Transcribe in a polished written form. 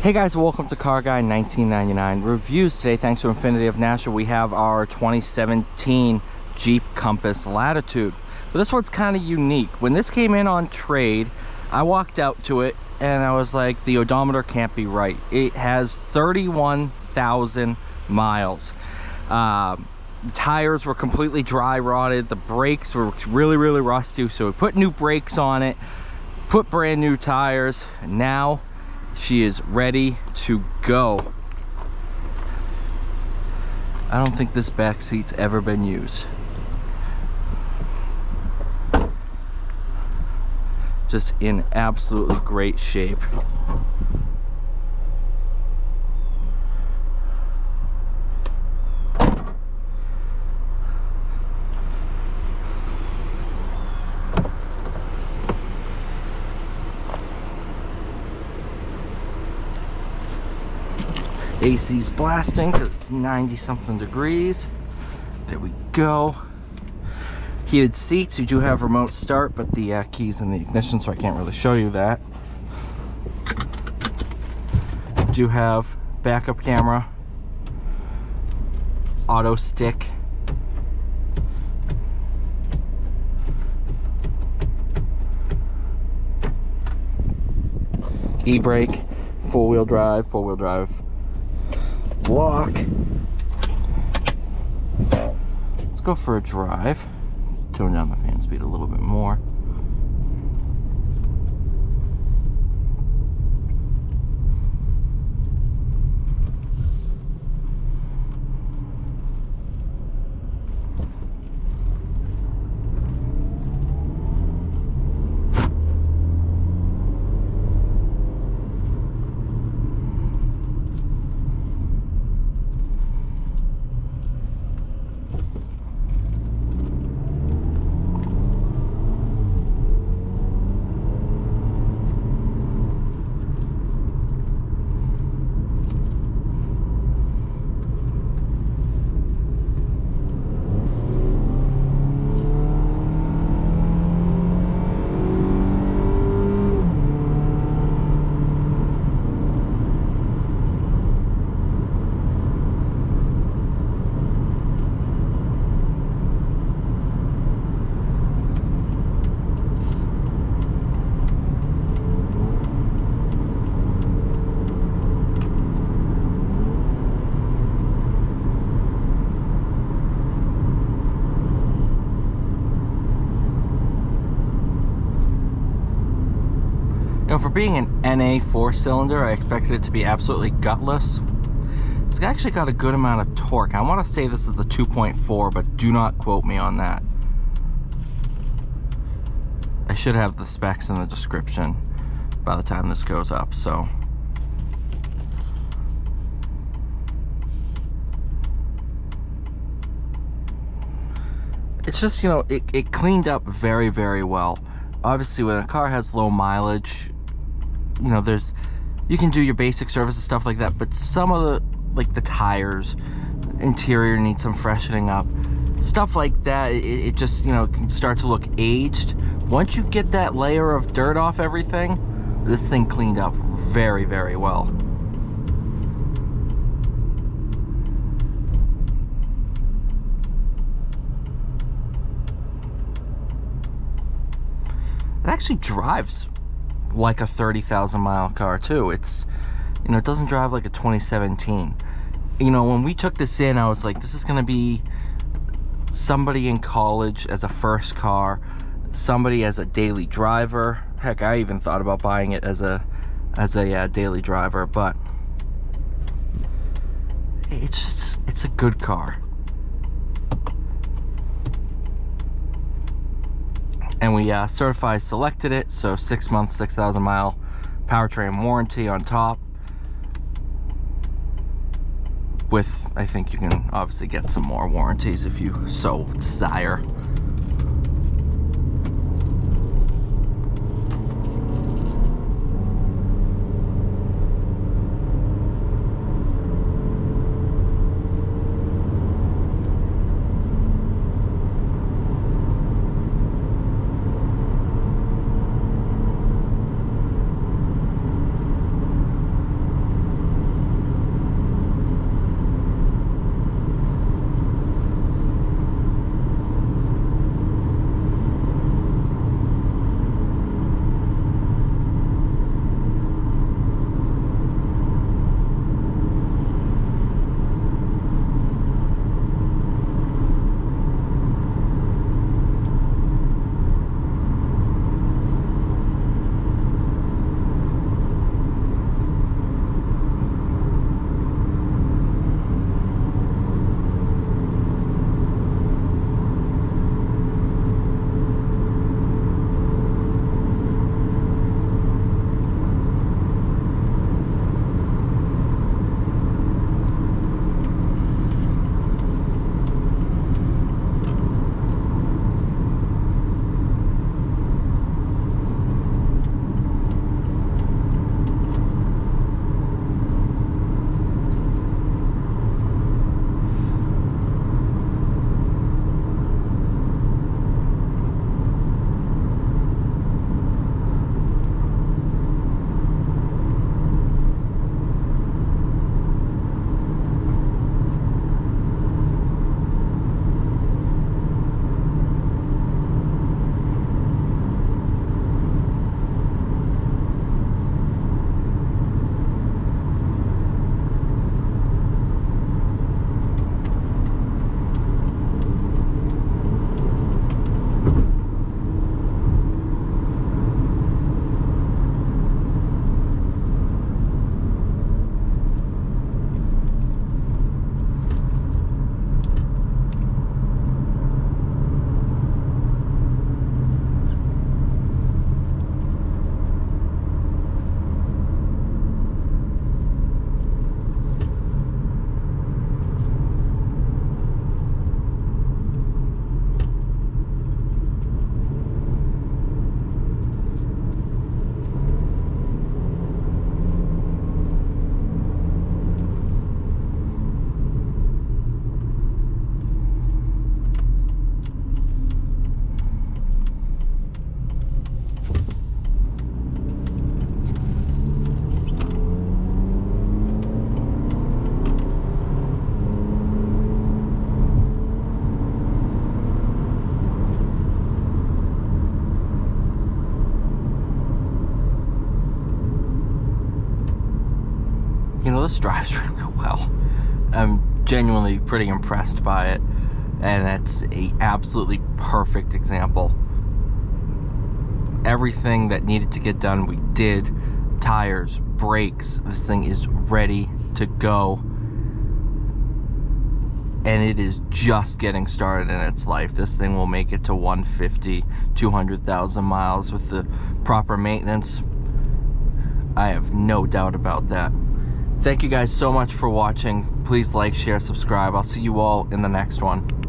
Hey guys, welcome to Car Guy 1999 Reviews. Today, thanks to Infinity of Nashville, we have our 2017 Jeep Compass Latitude. But this one's kind of unique. When this came in on trade, I walked out to it and I was like, the odometer can't be right. It has 31,000 miles. The tires were completely dry rotted. The brakes were really rusty, so we put new brakes on it, put brand new tires, and now she is ready to go. I don't think this back seat's ever been used. Just in absolutely great shape. AC's blasting because it's 90 something degrees. There we go. Heated seats. You do have remote start, but the key's in the ignition, so I can't really show you that. You do have backup camera, auto stick, e-brake, four-wheel drive lock. Let's go for a drive. Tone down the fan speed a little bit more. You know, for being an NA 4-cylinder, I expected it to be absolutely gutless. It's actually got a good amount of torque. I want to say this is the 2.4, but do not quote me on that. I should have the specs in the description by the time this goes up, so. It's just, you know, it cleaned up very well. Obviously, when a car has low mileage, you know, you can do your basic service and stuff like that, but some of the, like the tires, interior needs some freshening up, stuff like that. It just, you know, can start to look aged. Once you get that layer of dirt off everything, this thing cleaned up very well. It actually drives like a 30,000 mile car too. It's, you know, it doesn't drive like a 2017. You know, when we took this in, I was like, this is gonna be somebody in college as a first car, somebody as a daily driver. Heck, I even thought about buying it as a daily driver, but it's a good car. And we certified selected it, so 6 months, 6,000 mile powertrain warranty on top. With, I think you can obviously get some more warranties if you so desire. You know, this drives really well. I'm genuinely pretty impressed by it, and it's a absolutely perfect example. Everything that needed to get done, we did. Tires, brakes, this thing is ready to go. And it is just getting started in its life. This thing will make it to 150, 200,000 miles with the proper maintenance. I have no doubt about that. Thank you guys so much for watching. Please like, share, subscribe. I'll see you all in the next one.